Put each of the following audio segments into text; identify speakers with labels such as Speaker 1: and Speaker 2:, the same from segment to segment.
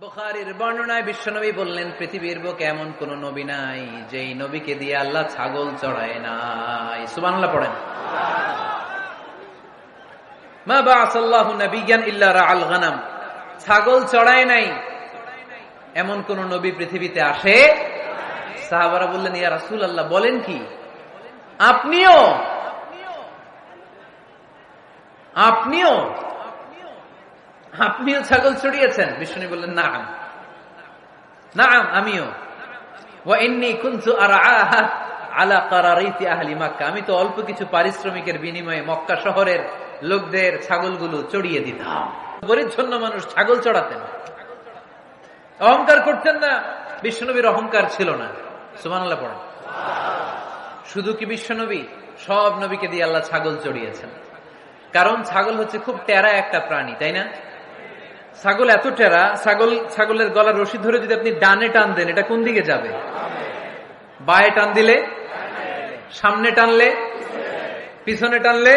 Speaker 1: বুখারীর বর্ণনায় বিশ্বনবী বললেন, পৃথিবীর বুকে এমন কোন নবী নাই যেই নবীকে দিয়ে আল্লাহ ছাগল চড়ায় নাই। সুবহানাল্লাহ পড়েন। মা বা'আসাল্লাহু নাবিয়্যান ইল্লা রা'আল গানাম। ছাগল চড়ায় নাই এমন কোন নবী পৃথিবীতে আসে। সাহাবারা বললেন, ইয়া রাসূলুল্লাহ, বলেন কি আপনিও আপনিও আপনিও ছাগল চড়িয়েছেন? বিষ্ণু বললেন, নাআম নাআম, আমিও। ওয়া ইন্নী কুনতু আরআহা আলা কারারিতি আহলি মক্কা। আমি তো অল্প কিছু পারিশ্রমিকের বিনিময়ে মক্কা শহরের লোকদের ছাগলগুলো চড়িয়ে দিতাম। পরিচ্ছন্ন মানুষ ছাগল চড়াতেন, অহংকার করতেন না। বিশ্বনবীর অহংকার ছিল না। সুবহানাল্লাহ পড়েন। শুধু কি বিশ্বনবী, সব নবীকে দিয়ে আল্লাহ ছাগল চড়িয়েছেন। কারণ ছাগল হচ্ছে খুব টেরা একটা প্রাণী, তাই না? ছাগল এত টেরা, ছাগলের গলার রশি ধরে যদি আপনি ডানে টান দেন, এটা কোন দিকে যাবে? বায়ে টান দিলে, সামনে টানলে, পিছনে টানলে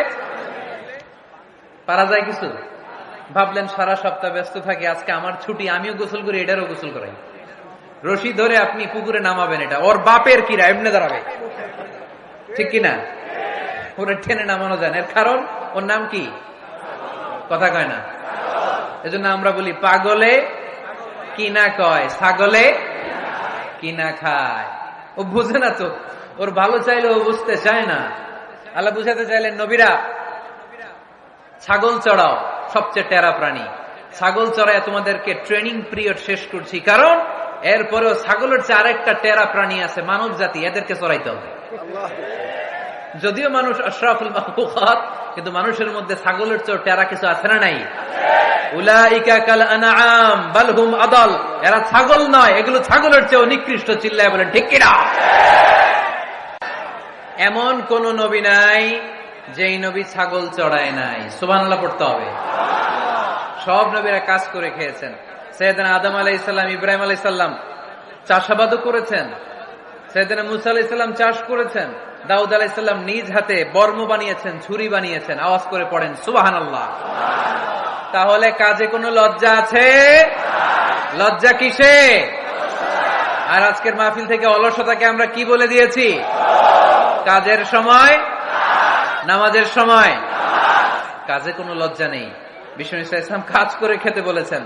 Speaker 1: পারা যায় কিছু? ভাবলেন সারা সপ্তাহ ব্যস্ত থাকি, আজকে আমার ছুটি, আমিও গোসল করি, এটারও গোসল করাই। রশি ধরে আপনি পুকুরে নামাবেন, এটা ওর বাপের কিরা এমনি দাঁড়াবে, ঠিক কিনা? ওরা টেনে নামানো যায় না। এর কারণ ওর নাম কি? কথা কয় না। এজন্য আমরা বলি, পাগলে কিনা কয়, ছাগলে কিনা খায়। ও বুঝে না তো, ওর ভালো চাইলে ও বুঝতে চায় না। আল্লাহ বুঝাতে চাইলেন, নবীরা ছাগল চড়াও, সবচেয়ে টেরা প্রাণী। ছাগল চড়ায় তোমাদেরকে ট্রেনিং পিরিয়ড শেষ করছি, কারণ এরপরেও ছাগলের চেয়ে আরেকটা টেরা প্রাণী আছে, মানব জাতি, এদেরকে চড়াইতে হবে। যদিও মানুষ আশরাফুল মাখলুকাত, কিন্তু মানুষের মধ্যে ছাগলের চেয়ে টেরা কিছু আছে না নাই? উলাইকা কাল আনআম বাল হুম আদাল। এরা ছাগল নয়, এগুলো ছাগলের চেয়েও নিকৃষ্ট। চিল্লায় বলেন ঠিক কিনা? এমন কোন নবী নাই যেই নবী ছাগল চড়ায় নাই। সুবহানাল্লাহ পড়তে হবে। সব নবীরা কাজ করে খেয়েছেন। সাইয়েদনা আদম আলাইহিস সালাম, ইব্রাহিম আলাইহিস সালাম চাষাবাদও করেছেন। সাইয়েদনা মুসা আলাইহিস সালাম চাষ করেছেন। দাউদ আলাইহিস সালাম নিজ হাতে বর্ম বানিয়েছেন, ছুরি বানিয়েছেন। আওয়াজ করে পড়েন সুবহানাল্লাহ। তাহলে কাজে কোনো লজ্জা আছে? লজ্জা কিসে? আর আজকের মাহফিল থেকে অলসতাকে আমরা কি বলে দিয়েছি? কাজের সময়, নামাজের সময় কাজে কোনো লজ্জা নেই। বিষ্ণু ইসলাম কাজ করে খেতে বলেছেন।